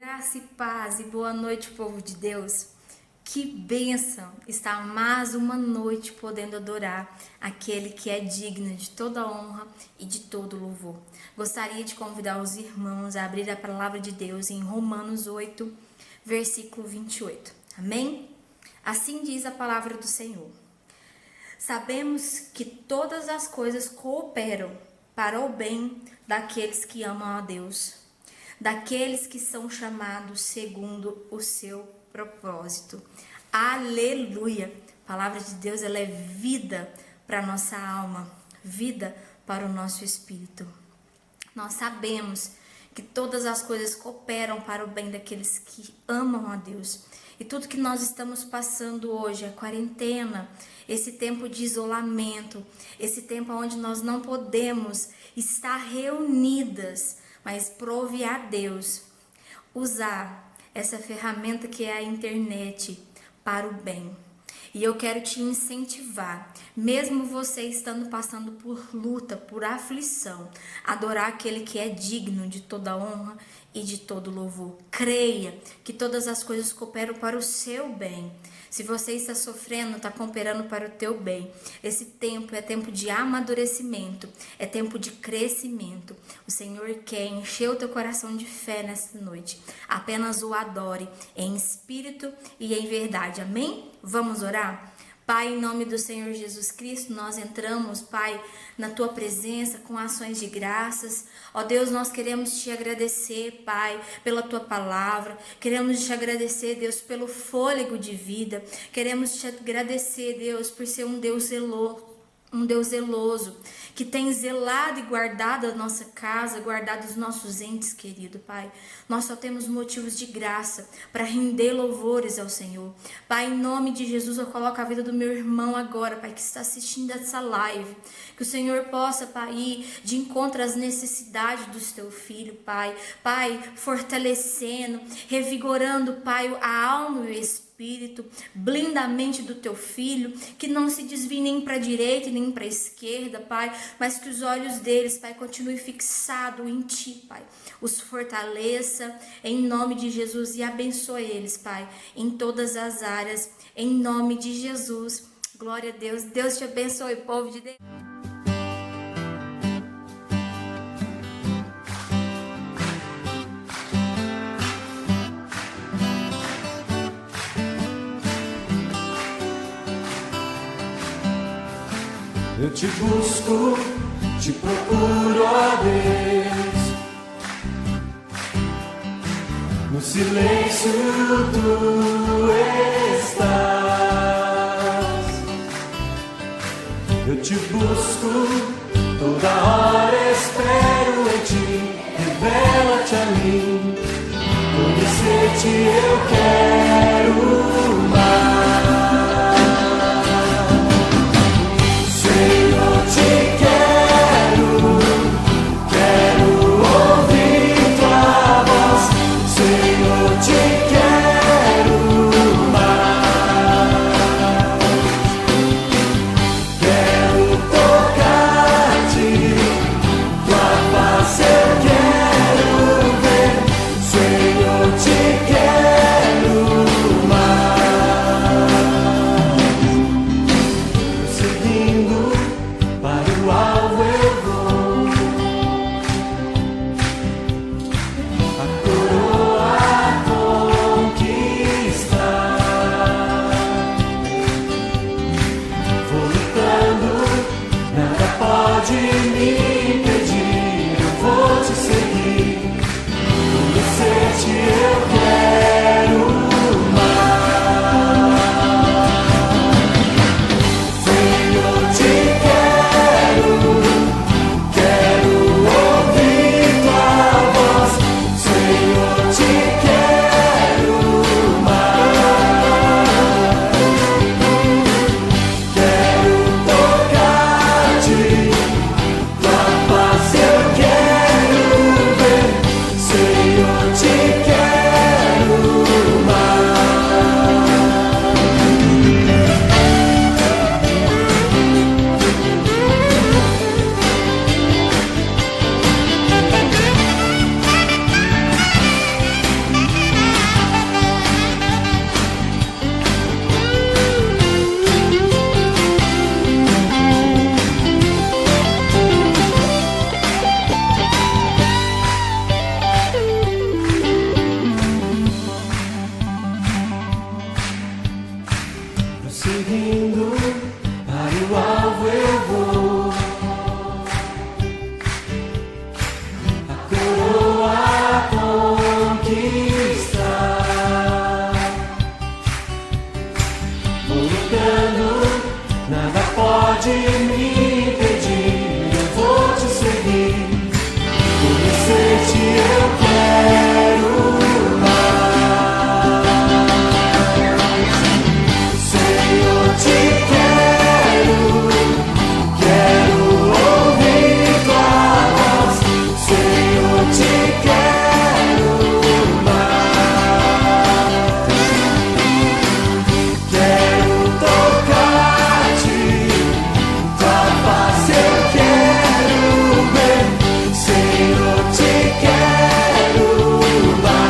Graça e paz e boa noite, povo de Deus. Que bênção estar mais uma noite podendo adorar aquele que é digno de toda honra e de todo louvor. Gostaria de convidar os irmãos a abrir a palavra de Deus em Romanos 8, versículo 28. Amém? Assim diz a palavra do Senhor. Sabemos que todas as coisas cooperam para o bem daqueles que amam a Deus, daqueles que são chamados segundo o seu propósito. Aleluia! A palavra de Deus, ela é vida para a nossa alma, vida para o nosso espírito. Nós sabemos que todas as coisas cooperam para o bem daqueles que amam a Deus. E tudo que nós estamos passando hoje, a quarentena, esse tempo de isolamento, esse tempo onde nós não podemos estar reunidas, mas prove a Deus usar essa ferramenta que é a internet para o bem. E eu quero te incentivar, mesmo você estando passando por luta, por aflição, adorar aquele que é digno de toda honra e de todo louvor. Creia que todas as coisas cooperam para o seu bem. Se você está sofrendo, está cooperando para o teu bem. Esse tempo é tempo de amadurecimento, é tempo de crescimento. O Senhor quer encher o teu coração de fé nesta noite. Apenas o adore em espírito e em verdade. Amém? Vamos orar? Pai, em nome do Senhor Jesus Cristo, nós entramos, Pai, na Tua presença com ações de graças. Ó Deus, nós queremos Te agradecer, Pai, pela Tua palavra. Queremos Te agradecer, Deus, pelo fôlego de vida. Queremos Te agradecer, Deus, por ser um Deus zeloso, que tem zelado e guardado a nossa casa, guardado os nossos entes, querido Pai. Nós só temos motivos de graça para render louvores ao Senhor. Pai, em nome de Jesus, eu coloco a vida do meu irmão agora, Pai, que está assistindo essa live. Que o Senhor possa, Pai, ir de encontro às necessidades do teu filho, Pai. Pai, fortalecendo, revigorando, Pai, a alma e o espírito, blinda a mente do teu filho, que não se desvie nem para a direita nem para a esquerda, Pai, mas que os olhos deles, Pai, continuem fixados em Ti, Pai. Os fortaleça em nome de Jesus e abençoe eles, Pai, em todas as áreas, em nome de Jesus. Glória a Deus. Deus te abençoe, povo de Deus. Eu te busco, te procuro, ó Deus. No silêncio tu estás. Eu te busco, toda hora espero em ti. Revela-te a mim, conhecer-te eu quero mais. Eu te quero. seguindo, para o alvo eu vou. A coroa conquistar. Vou lutando, nada pode me impedir. Eu vou te seguir, conhecer-te eu quero mais. Senhor, te quero, quero ouvir tua voz. Senhor, te quero mais. Quero tocar-te, tua face eu quero ver. Senhor, te quero mais.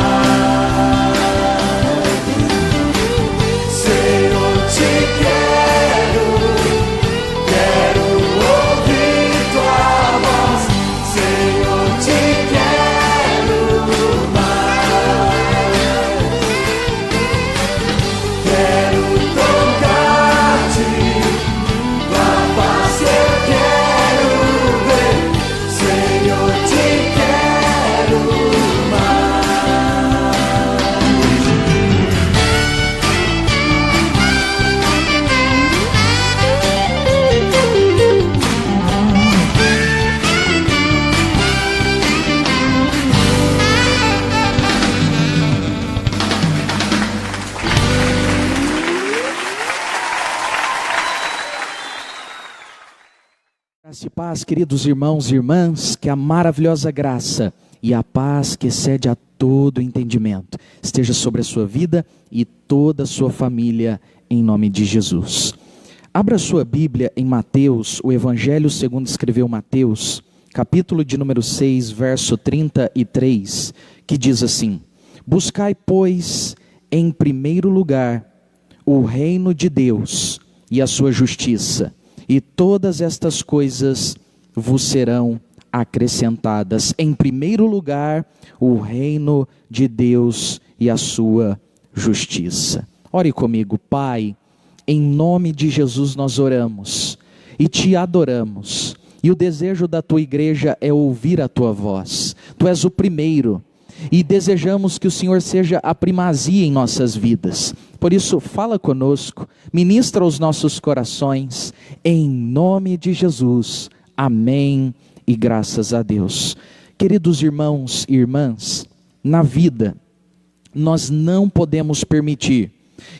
Senhor, te quero, quero ouvir tua voz. Senhor, te quero mais. Quero tocar-te, tua face eu quero ver. Senhor, te quero mais. Graça e paz, queridos irmãos e irmãs, que a maravilhosa graça e a paz que excede a todo entendimento esteja sobre a sua vida e toda a sua família, em nome de Jesus. Abra sua Bíblia em Mateus, o Evangelho segundo escreveu Mateus, capítulo de número 6, verso 33, que diz assim: buscai, pois, em primeiro lugar o reino de Deus e a sua justiça, e todas estas coisas vos serão acrescentadas. Em primeiro lugar, o reino de Deus e a sua justiça. Ore comigo. Pai, em nome de Jesus nós oramos e te adoramos. E o desejo da tua igreja é ouvir a tua voz. Tu és o primeiro e desejamos que o Senhor seja a primazia em nossas vidas. Por isso, fala conosco, ministra os nossos corações, em nome de Jesus. Amém e graças a Deus. Queridos irmãos e irmãs, na vida, nós não podemos permitir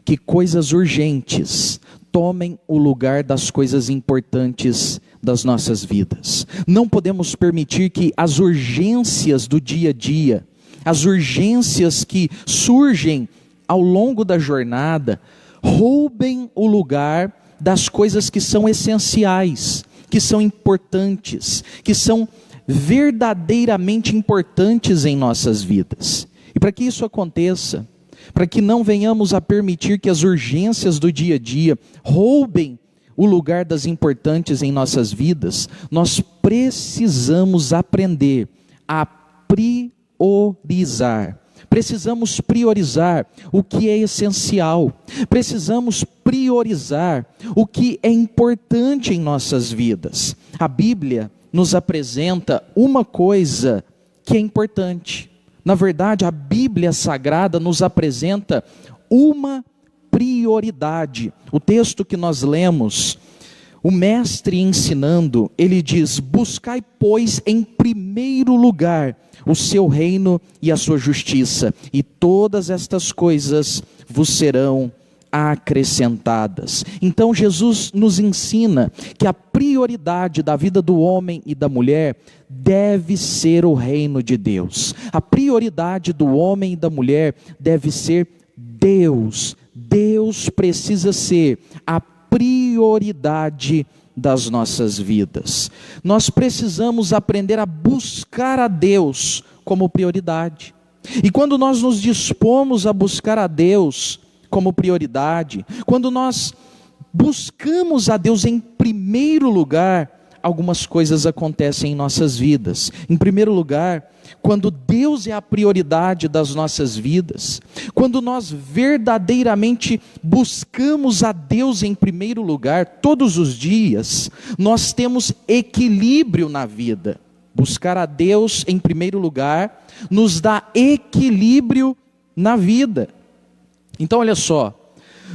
que coisas urgentes tomem o lugar das coisas importantes das nossas vidas. Não podemos permitir que as urgências do dia a dia, as urgências que surgem ao longo da jornada, roubem o lugar das coisas que são essenciais, que são importantes, que são verdadeiramente importantes em nossas vidas. E para que isso aconteça, para que não venhamos a permitir que as urgências do dia a dia roubem o lugar das importantes em nossas vidas, nós precisamos aprender a priorizar. Precisamos priorizar o que é essencial. Precisamos priorizar o que é importante em nossas vidas. A Bíblia nos apresenta uma coisa que é importante. Na verdade, a Bíblia Sagrada nos apresenta uma prioridade. O texto que nós lemos, o mestre ensinando, ele diz: buscai, pois, em primeiro lugar o seu reino e a sua justiça, e todas estas coisas vos serão acrescentadas. Então Jesus nos ensina que a prioridade da vida do homem e da mulher deve ser o reino de Deus. A prioridade do homem e da mulher deve ser Deus. Deus precisa ser a prioridade das nossas vidas. Nós precisamos aprender a buscar a Deus como prioridade. E quando nós nos dispomos a buscar a Deus como prioridade, quando nós buscamos a Deus em primeiro lugar, algumas coisas acontecem em nossas vidas. Em primeiro lugar, quando Deus é a prioridade das nossas vidas, quando nós verdadeiramente buscamos a Deus em primeiro lugar, todos os dias, nós temos equilíbrio na vida. Buscar a Deus em primeiro lugar nos dá equilíbrio na vida. Então olha só,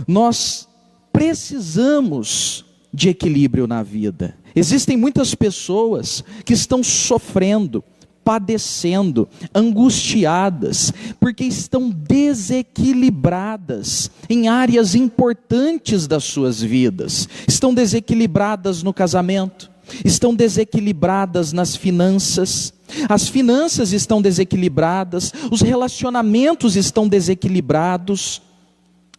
nós precisamos de equilíbrio na vida. Existem muitas pessoas que estão sofrendo, padecendo, angustiadas, porque estão desequilibradas em áreas importantes das suas vidas. Estão desequilibradas no casamento, estão desequilibradas nas finanças, as finanças estão desequilibradas, os relacionamentos estão desequilibrados.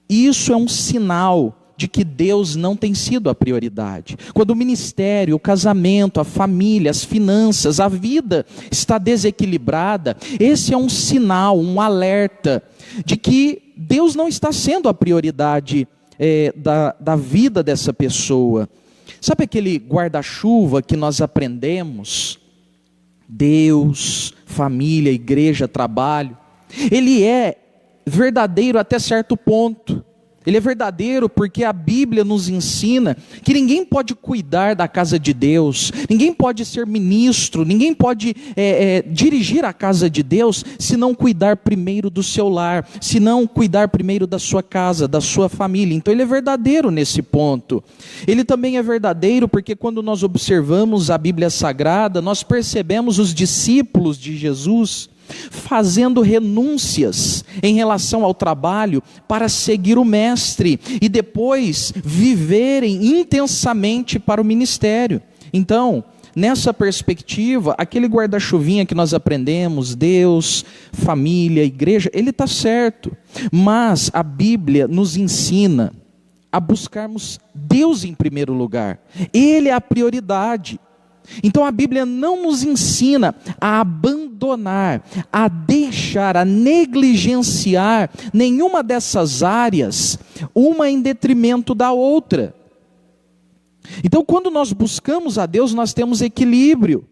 Isso é um sinal de que Deus não tem sido a prioridade. Quando o ministério, o casamento, a família, as finanças, a vida está desequilibrada, esse é um sinal, um alerta de que Deus não está sendo a prioridade da vida dessa pessoa. Sabe aquele guarda-chuva que nós aprendemos? Deus, família, igreja, trabalho. Ele é verdadeiro até certo ponto. Ele é verdadeiro porque a Bíblia nos ensina que ninguém pode cuidar da casa de Deus, ninguém pode ser ministro, ninguém pode dirigir a casa de Deus se não cuidar primeiro do seu lar, se não cuidar primeiro da sua casa, da sua família. Então ele é verdadeiro nesse ponto. Ele também é verdadeiro porque quando nós observamos a Bíblia Sagrada, nós percebemos os discípulos de Jesus fazendo renúncias em relação ao trabalho para seguir o mestre e depois viverem intensamente para o ministério. Então, nessa perspectiva, aquele guarda-chuvinha que nós aprendemos, Deus, família, igreja, ele está certo, mas a Bíblia nos ensina a buscarmos Deus em primeiro lugar. Ele é a prioridade. Então a Bíblia não nos ensina a abandonar, a deixar, a negligenciar nenhuma dessas áreas, uma em detrimento da outra. Então quando nós buscamos a Deus, nós temos equilíbrio.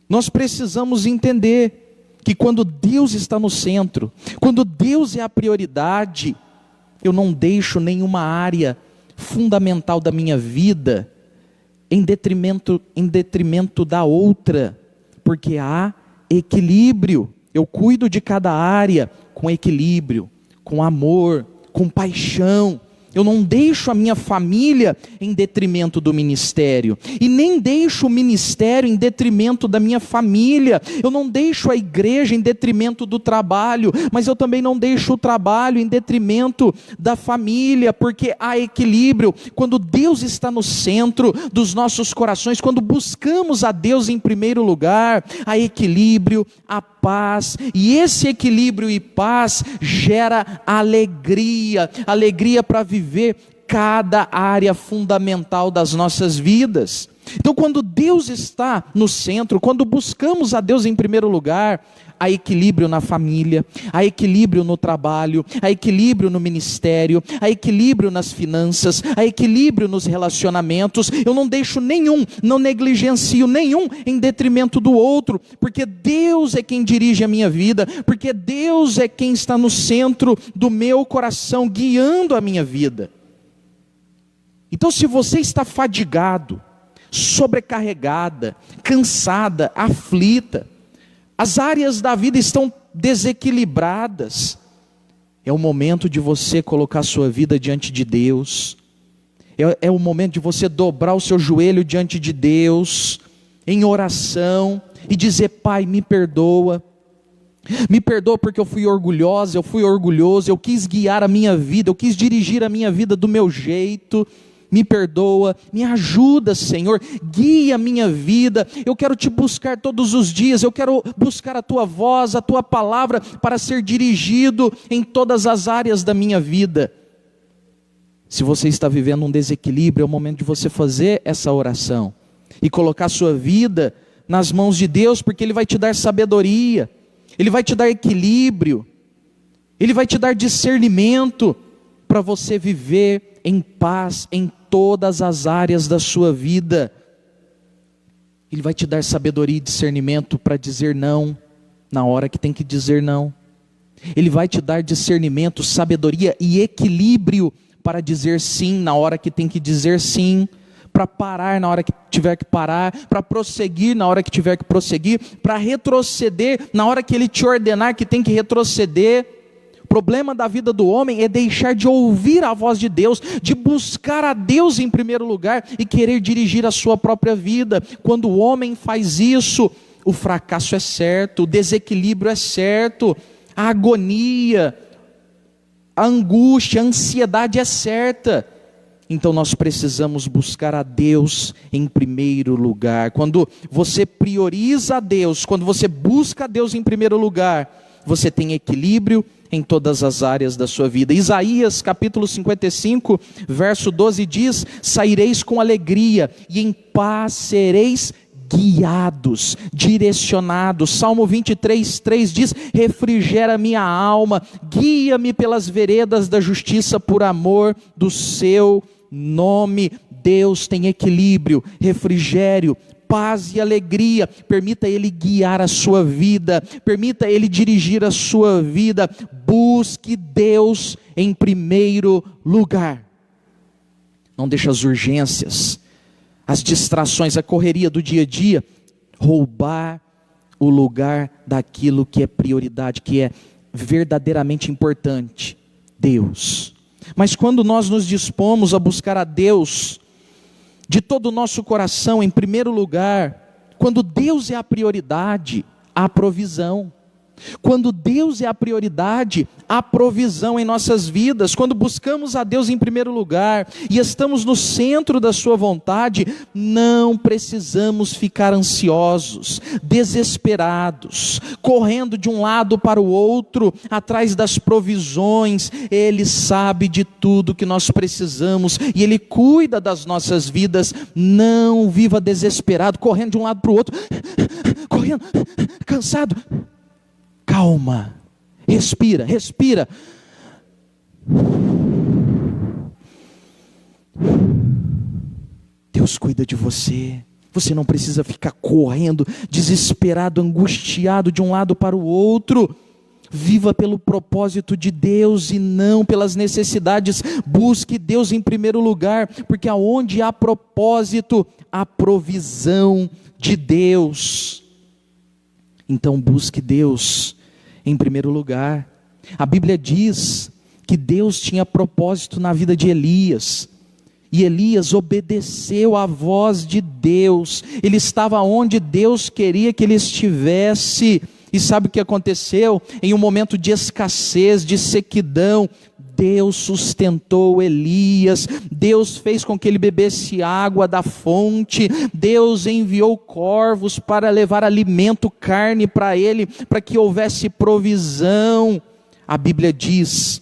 Nós precisamos entender que quando Deus está no centro, quando Deus é a prioridade, eu não deixo nenhuma área fundamental da minha vida em detrimento da outra, porque há equilíbrio. Eu cuido de cada área com equilíbrio, com amor, com paixão. Eu não deixo a minha família em detrimento do ministério, e nem deixo o ministério em detrimento da minha família. Eu não deixo a igreja em detrimento do trabalho, mas eu também não deixo o trabalho em detrimento da família, porque há equilíbrio. Quando Deus está no centro dos nossos corações, quando buscamos a Deus em primeiro lugar, há equilíbrio, há paz, e esse equilíbrio e paz gera alegria para viver cada área fundamental das nossas vidas. Então quando Deus está no centro, quando buscamos a Deus em primeiro lugar, há equilíbrio na família, há equilíbrio no trabalho, há equilíbrio no ministério, há equilíbrio nas finanças, há equilíbrio nos relacionamentos. Eu não deixo nenhum, não negligencio nenhum em detrimento do outro, porque Deus é quem dirige a minha vida, porque Deus é quem está no centro do meu coração, guiando a minha vida. Então se você está fadigado, sobrecarregada, cansada, aflita, as áreas da vida estão desequilibradas, é o momento de você colocar a sua vida diante de Deus, é o momento de você dobrar o seu joelho diante de Deus, em oração, e dizer: Pai, me perdoa porque eu fui orgulhosa, eu fui orgulhoso, eu quis guiar a minha vida, eu quis dirigir a minha vida do meu jeito. Me perdoa, me ajuda, Senhor, guia a minha vida. Eu quero te buscar todos os dias, eu quero buscar a tua voz, a tua palavra, para ser dirigido em todas as áreas da minha vida. Se você está vivendo um desequilíbrio, é o momento de você fazer essa oração e colocar a sua vida nas mãos de Deus, porque Ele vai te dar sabedoria, Ele vai te dar equilíbrio, Ele vai te dar discernimento para você viver em paz em todas as áreas da sua vida. Ele vai te dar sabedoria e discernimento para dizer não, na hora que tem que dizer não. Ele vai te dar discernimento, sabedoria e equilíbrio para dizer sim na hora que tem que dizer sim, para parar na hora que tiver que parar, para prosseguir na hora que tiver que prosseguir, para retroceder na hora que Ele te ordenar que tem que retroceder. O problema da vida do homem é deixar de ouvir a voz de Deus, de buscar a Deus em primeiro lugar e querer dirigir a sua própria vida. Quando o homem faz isso, o fracasso é certo, o desequilíbrio é certo, a agonia, a angústia, a ansiedade é certa. Então nós precisamos buscar a Deus em primeiro lugar. Quando você prioriza a Deus, quando você busca a Deus em primeiro lugar, você tem equilíbrio em todas as áreas da sua vida. Isaías capítulo 55, verso 12 diz: saireis com alegria e em paz sereis guiados, direcionados. Salmo 23, 3 diz: refrigera minha alma, guia-me pelas veredas da justiça por amor do seu nome. Deus tem equilíbrio, refrigério, paz e alegria. Permita Ele guiar a sua vida, permita Ele dirigir a sua vida. Busque Deus em primeiro lugar. Não deixe as urgências, as distrações, a correria do dia a dia roubar o lugar daquilo que é prioridade, que é verdadeiramente importante: Deus. Mas quando nós nos dispomos a buscar a Deus de todo o nosso coração em primeiro lugar, quando Deus é a prioridade, há provisão. Quando Deus é a prioridade, há provisão em nossas vidas. Quando buscamos a Deus em primeiro lugar e estamos no centro da sua vontade, não precisamos ficar ansiosos, desesperados, correndo de um lado para o outro, atrás das provisões. Ele sabe de tudo que nós precisamos e Ele cuida das nossas vidas. Não viva desesperado, correndo de um lado para o outro, correndo, cansado. Calma, respira, respira. Deus cuida de você. Você não precisa ficar correndo, desesperado, angustiado de um lado para o outro. Viva pelo propósito de Deus e não pelas necessidades. Busque Deus em primeiro lugar, porque aonde há propósito, há provisão de Deus. Então busque Deus em primeiro lugar. A Bíblia diz que Deus tinha propósito na vida de Elias, e Elias obedeceu à voz de Deus. Ele estava onde Deus queria que ele estivesse. E sabe o que aconteceu? Em um momento de escassez, de sequidão, Deus sustentou Elias, Deus fez com que ele bebesse água da fonte, Deus enviou corvos para levar alimento, carne para ele, para que houvesse provisão. A Bíblia diz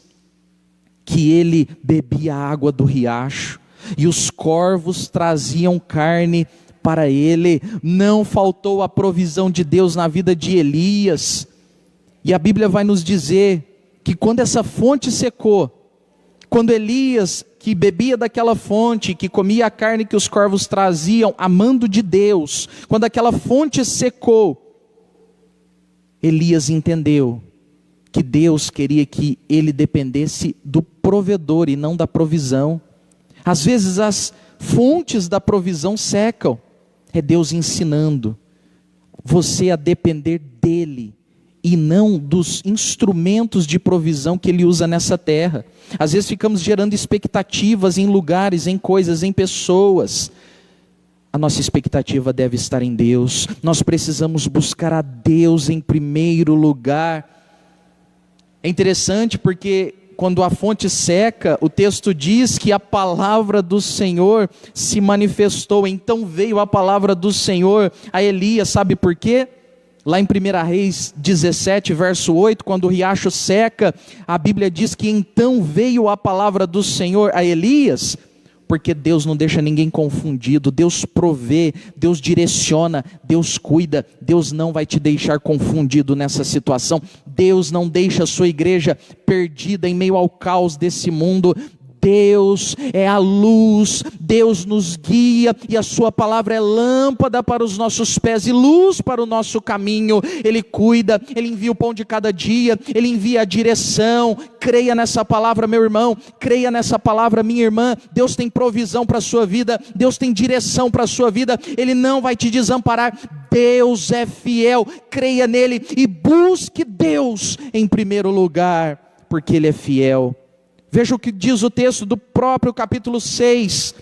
que ele bebia a água do riacho, e os corvos traziam carne para ele. Não faltou a provisão de Deus na vida de Elias, e a Bíblia vai nos dizer que quando essa fonte secou, quando Elias, que bebia daquela fonte, que comia a carne que os corvos traziam, amando de Deus, quando aquela fonte secou, Elias entendeu que Deus queria que ele dependesse do provedor e não da provisão. Às vezes as fontes da provisão secam, é Deus ensinando você a depender dele, e não dos instrumentos de provisão que Ele usa nessa terra. Às vezes ficamos gerando expectativas em lugares, em coisas, em pessoas. A nossa expectativa deve estar em Deus. Nós precisamos buscar a Deus em primeiro lugar. É interessante porque quando a fonte seca, o texto diz que a palavra do Senhor se manifestou. Então veio a palavra do Senhor a Elias, sabe por quê? Lá em 1 Reis 17, verso 8, quando o riacho seca, a Bíblia diz que então veio a palavra do Senhor a Elias, porque Deus não deixa ninguém confundido, Deus provê, Deus direciona, Deus cuida, Deus não vai te deixar confundido nessa situação. Deus não deixa a sua igreja perdida em meio ao caos desse mundo. Deus é a luz, Deus nos guia, e a sua palavra é lâmpada para os nossos pés e luz para o nosso caminho. Ele cuida, Ele envia o pão de cada dia, Ele envia a direção. Creia nessa palavra, meu irmão, creia nessa palavra, minha irmã. Deus tem provisão para a sua vida, Deus tem direção para a sua vida, Ele não vai te desamparar. Deus é fiel, creia nele e busque Deus em primeiro lugar, porque Ele é fiel. Veja o que diz o texto do próprio capítulo 6,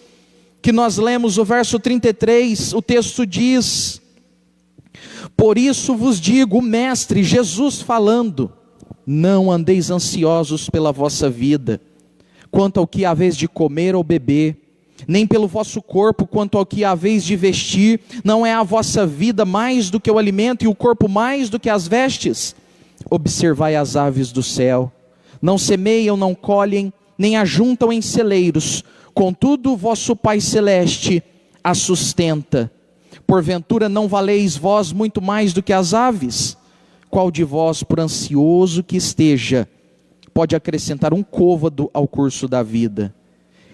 que nós lemos o verso 33, o texto diz: por isso vos digo, o mestre, Jesus falando, não andeis ansiosos pela vossa vida, quanto ao que haveis de comer ou beber, nem pelo vosso corpo, quanto ao que haveis de vestir. Não é a vossa vida mais do que o alimento, e o corpo mais do que as vestes? Observai as aves do céu, não semeiam, não colhem, nem ajuntam em celeiros, contudo vosso Pai Celeste as sustenta. Porventura não valeis vós muito mais do que as aves? Qual de vós, por ansioso que esteja, pode acrescentar um côvado ao curso da vida?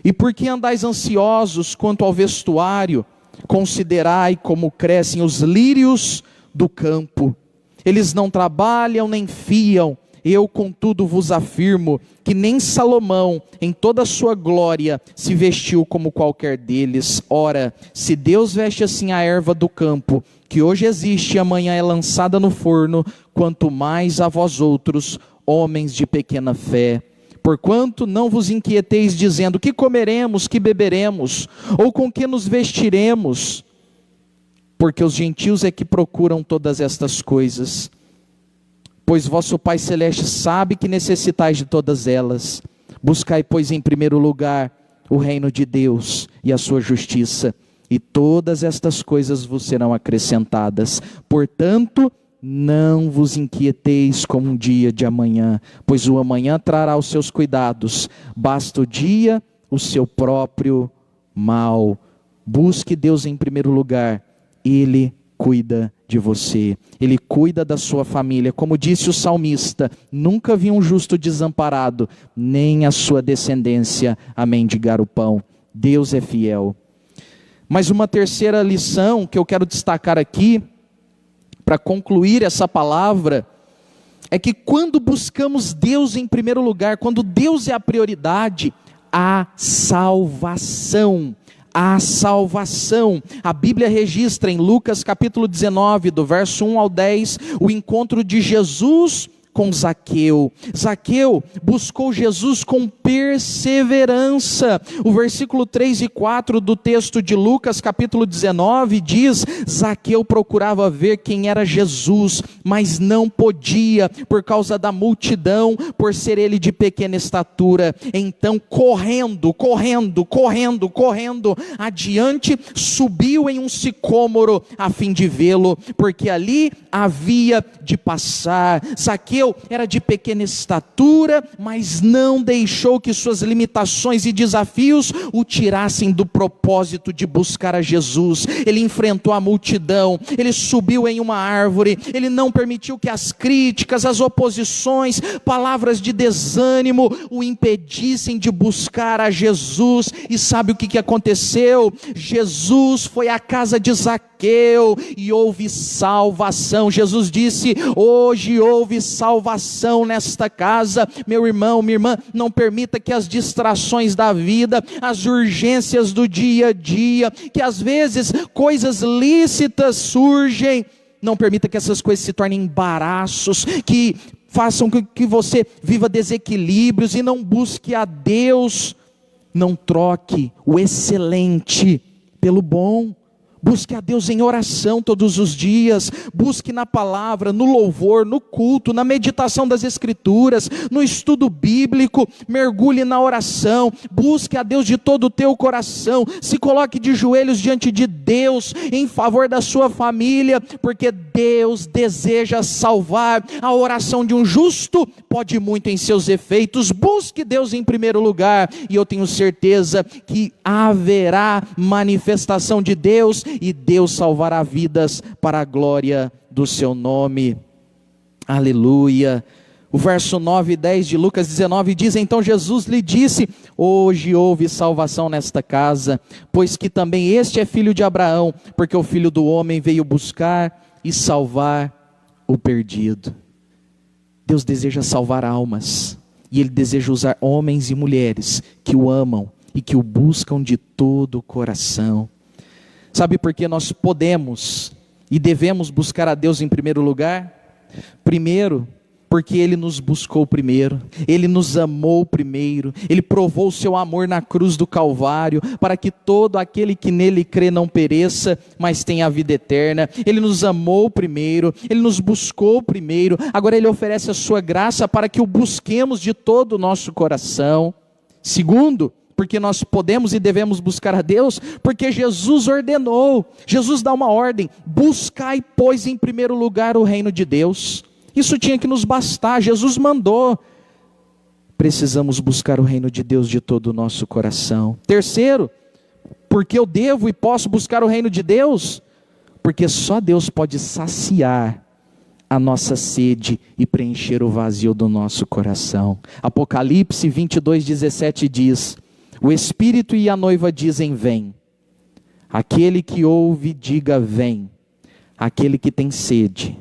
E por que andais ansiosos quanto ao vestuário? Considerai como crescem os lírios do campo. Eles não trabalham nem fiam. Eu, contudo, vos afirmo que nem Salomão, em toda a sua glória, se vestiu como qualquer deles. Ora, se Deus veste assim a erva do campo, que hoje existe e amanhã é lançada no forno, quanto mais a vós outros, homens de pequena fé. Porquanto não vos inquieteis dizendo, que comeremos, que beberemos, ou com que nos vestiremos? Porque os gentios é que procuram todas estas coisas. Pois vosso Pai Celeste sabe que necessitais de todas elas. Buscai, pois, em primeiro lugar o reino de Deus e a sua justiça, e todas estas coisas vos serão acrescentadas. Portanto, não vos inquieteis como um dia de amanhã, pois o amanhã trará os seus cuidados. Basta o dia o seu próprio mal. Busque Deus em primeiro lugar, Ele cuida de você, Ele cuida da sua família. Como disse o salmista, nunca vi um justo desamparado, nem a sua descendência a mendigar o pão. Deus é fiel. Mas uma terceira lição que eu quero destacar aqui, para concluir essa palavra, é que quando buscamos Deus em primeiro lugar, quando Deus é a prioridade, há salvação. A salvação. A Bíblia registra em Lucas capítulo 19, do verso 1 ao 10, o encontro de Jesus com Zaqueu. Zaqueu buscou Jesus com perseverança. O versículo 3 e 4 do texto de Lucas capítulo 19 diz: Zaqueu procurava ver quem era Jesus, mas não podia por causa da multidão, por ser ele de pequena estatura. Então correndo adiante, subiu em um sicômoro a fim de vê-lo, porque ali havia de passar. Zaqueu era de pequena estatura, mas não deixou que suas limitações e desafios o tirassem do propósito de buscar a Jesus. Ele enfrentou a multidão, ele subiu em uma árvore, ele não permitiu que as críticas, as oposições, palavras de desânimo o impedissem de buscar a Jesus. E sabe o que aconteceu? Jesus foi à casa de Zaqueu e houve salvação. Jesus disse: hoje houve salvação nesta casa. Meu irmão, minha irmã, não permita que as distrações da vida, as urgências do dia a dia, que às vezes coisas lícitas surgem, não permita que essas coisas se tornem embaraços, que façam que você viva desequilíbrios e não busque a Deus. Não troque o excelente pelo bom. Busque a Deus em oração todos os dias, busque na palavra, no louvor, no culto, na meditação das escrituras, no estudo bíblico, mergulhe na oração, busque a Deus de todo o teu coração, se coloque de joelhos diante de Deus, em favor da sua família, porque Deus deseja salvar. A oração de um justo pode muito em seus efeitos. Busque Deus em primeiro lugar, e eu tenho certeza que haverá manifestação de Deus, e Deus salvará vidas para a glória do seu nome. Aleluia. O verso 9 e 10 de Lucas 19 diz: então Jesus lhe disse: hoje houve salvação nesta casa, pois que também este é filho de Abraão, porque o Filho do Homem veio buscar e salvar o perdido. Deus deseja salvar almas, e Ele deseja usar homens e mulheres que o amam e que o buscam de todo o coração. Sabe por que nós podemos e devemos buscar a Deus em primeiro lugar? Primeiro, porque Ele nos buscou primeiro, Ele nos amou primeiro, Ele provou o seu amor na cruz do Calvário, para que todo aquele que nele crê não pereça, mas tenha a vida eterna. Ele nos amou primeiro, Ele nos buscou primeiro, agora Ele oferece a sua graça para que o busquemos de todo o nosso coração. Segundo, porque nós podemos e devemos buscar a Deus, porque Jesus ordenou, Jesus dá uma ordem: buscai, pois, em primeiro lugar o reino de Deus. Isso tinha que nos bastar, Jesus mandou. Precisamos buscar o reino de Deus de todo o nosso coração. Terceiro, porque eu devo e posso buscar o reino de Deus? Porque só Deus pode saciar a nossa sede e preencher o vazio do nosso coração. Apocalipse 22:17 diz: o Espírito e a noiva dizem: vem. Aquele que ouve, diga: vem. Aquele que tem sede,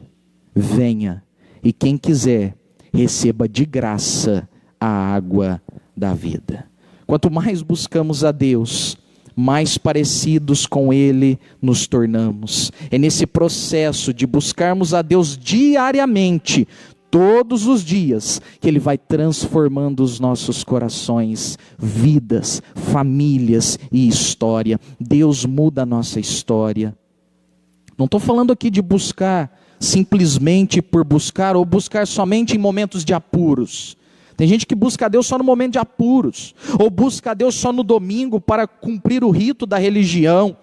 venha. E quem quiser, receba de graça a água da vida. Quanto mais buscamos a Deus, mais parecidos com Ele nos tornamos. É nesse processo de buscarmos a Deus diariamente, todos os dias, que Ele vai transformando os nossos corações, vidas, famílias e história. Deus muda a nossa história. Não estou falando aqui de buscar simplesmente por buscar, ou buscar somente em momentos de apuros. Tem gente que busca a Deus só no momento de apuros, ou busca a Deus só no domingo para cumprir o rito da religião.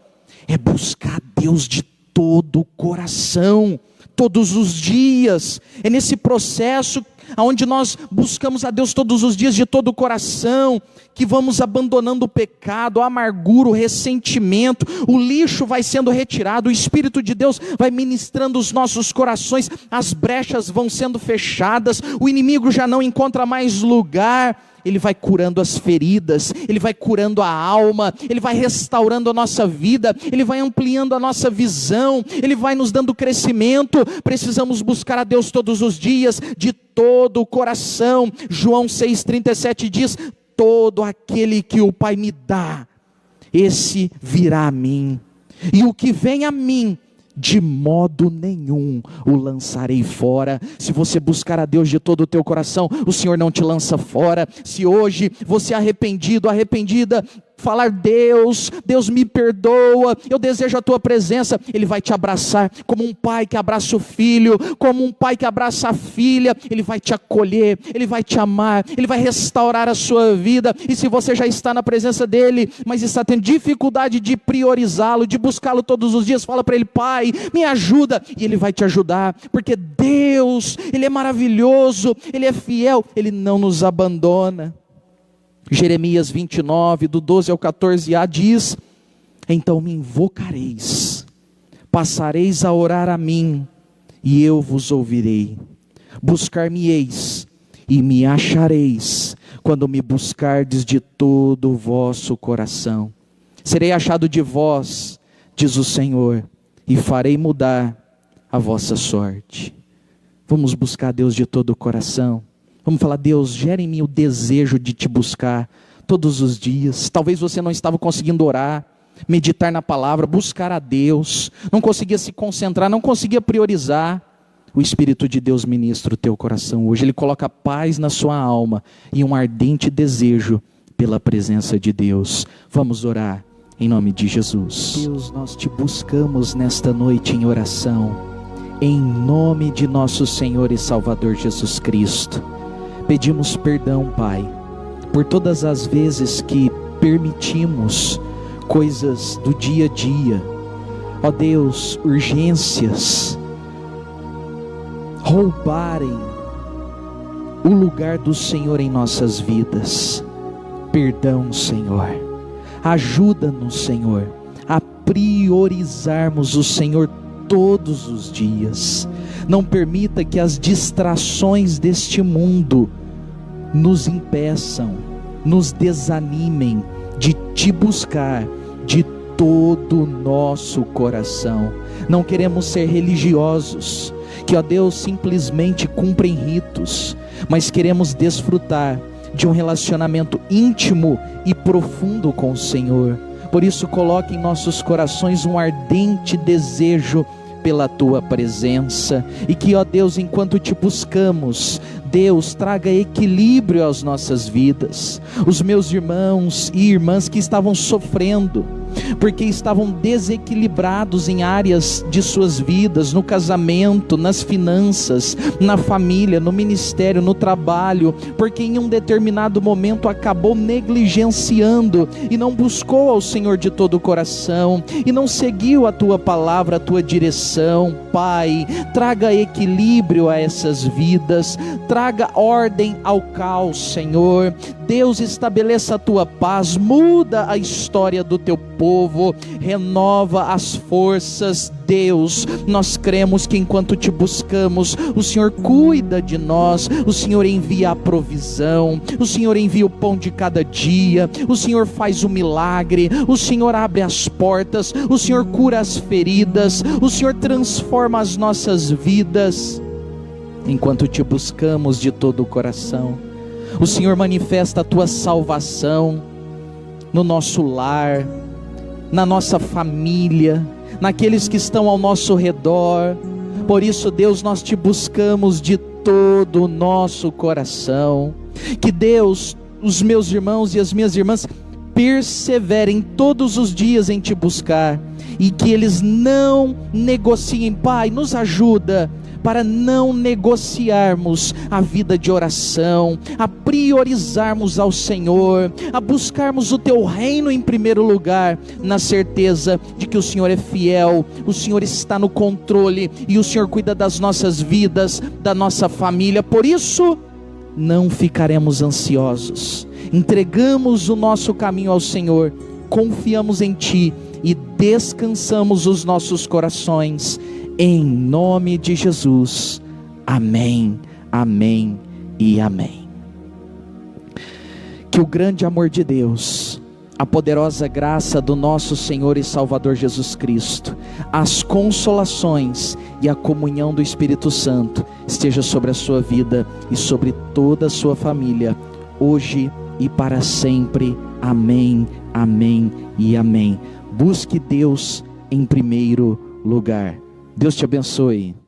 É buscar a Deus de todo o coração, todos os dias. É nesse processo onde nós buscamos a Deus todos os dias de todo o coração, que vamos abandonando o pecado, a amargura, o ressentimento, o lixo vai sendo retirado, o Espírito de Deus vai ministrando os nossos corações, as brechas vão sendo fechadas, o inimigo já não encontra mais lugar. Ele vai curando as feridas, Ele vai curando a alma, Ele vai restaurando a nossa vida, Ele vai ampliando a nossa visão, Ele vai nos dando crescimento. Precisamos buscar a Deus todos os dias, de todo o coração. João 6,37 diz: todo aquele que o Pai me dá, esse virá a mim, e o que vem a mim, de modo nenhum o lançarei fora. Se você buscar a Deus de todo o teu coração, o Senhor não te lança fora. Se hoje você arrependido, arrependida, falar: Deus me perdoa, eu desejo a tua presença, Ele vai te abraçar como um pai que abraça o filho, como um pai que abraça a filha. Ele vai te acolher, Ele vai te amar, Ele vai restaurar a sua vida. E se você já está na presença dEle, mas está tendo dificuldade de priorizá-lo, de buscá-lo todos os dias, fala para Ele: Pai, me ajuda, e Ele vai te ajudar, porque Deus, Ele é maravilhoso, Ele é fiel, Ele não nos abandona. Jeremias 29, do 12 ao 14a diz: então me invocareis, passareis a orar a mim, e eu vos ouvirei. Buscar-me-eis, e me achareis, quando me buscardes de todo o vosso coração. Serei achado de vós, diz o Senhor, e farei mudar a vossa sorte. Vamos buscar a Deus de todo o coração. Vamos falar: Deus, gera em mim o desejo de te buscar todos os dias. Talvez você não estava conseguindo orar, meditar na palavra, buscar a Deus, não conseguia se concentrar, não conseguia priorizar. O Espírito de Deus ministra o teu coração hoje. Ele coloca paz na sua alma e um ardente desejo pela presença de Deus. Vamos orar em nome de Jesus. Deus, nós te buscamos nesta noite em oração, em nome de nosso Senhor e Salvador Jesus Cristo. Pedimos perdão, Pai, por todas as vezes que permitimos coisas do dia a dia, ó Deus, urgências, roubarem o lugar do Senhor em nossas vidas. Perdão, Senhor. Ajuda-nos, Senhor, a priorizarmos o Senhor todos os dias. Não permita que as distrações deste mundo nos impeçam, nos desanimem de te buscar de todo o nosso coração. Não queremos ser religiosos, que, ó Deus, simplesmente cumprem ritos, mas queremos desfrutar de um relacionamento íntimo e profundo com o Senhor. Por isso, coloque em nossos corações um ardente desejo pela tua presença, e que, ó Deus, enquanto te buscamos, Deus, traga equilíbrio às nossas vidas. Os meus irmãos e irmãs que estavam sofrendo, porque estavam desequilibrados em áreas de suas vidas, no casamento, nas finanças, na família, no ministério, no trabalho, porque em um determinado momento acabou negligenciando e não buscou ao Senhor de todo o coração, e não seguiu a tua palavra, a tua direção. Pai, traga equilíbrio a essas vidas, traga ordem ao caos, Senhor. Deus, estabeleça a tua paz, muda a história do teu povo, renova as forças. Deus, nós cremos que enquanto te buscamos, o Senhor cuida de nós, o Senhor envia a provisão, o Senhor envia o pão de cada dia, o Senhor faz o milagre, o Senhor abre as portas, o Senhor cura as feridas, o Senhor transforma as nossas vidas. Enquanto te buscamos de todo o coração, o Senhor manifesta a tua salvação no nosso lar, na nossa família, naqueles que estão ao nosso redor. Por isso, Deus, nós te buscamos de todo o nosso coração. Que Deus, os meus irmãos e as minhas irmãs perseverem todos os dias em te buscar, e que eles não negociem. Pai, nos ajuda para não negociarmos a vida de oração, a priorizarmos ao Senhor, a buscarmos o teu reino em primeiro lugar, na certeza de que o Senhor é fiel, o Senhor está no controle, e o Senhor cuida das nossas vidas, da nossa família. Por isso, não ficaremos ansiosos, entregamos o nosso caminho ao Senhor, confiamos em Ti e descansamos os nossos corações, em nome de Jesus. Amém, amém e amém. Que o grande amor de Deus, a poderosa graça do nosso Senhor e Salvador Jesus Cristo, as consolações e a comunhão do Espírito Santo esteja sobre a sua vida e sobre toda a sua família, hoje e para sempre. Amém, amém e amém. Busque Deus em primeiro lugar. Deus te abençoe.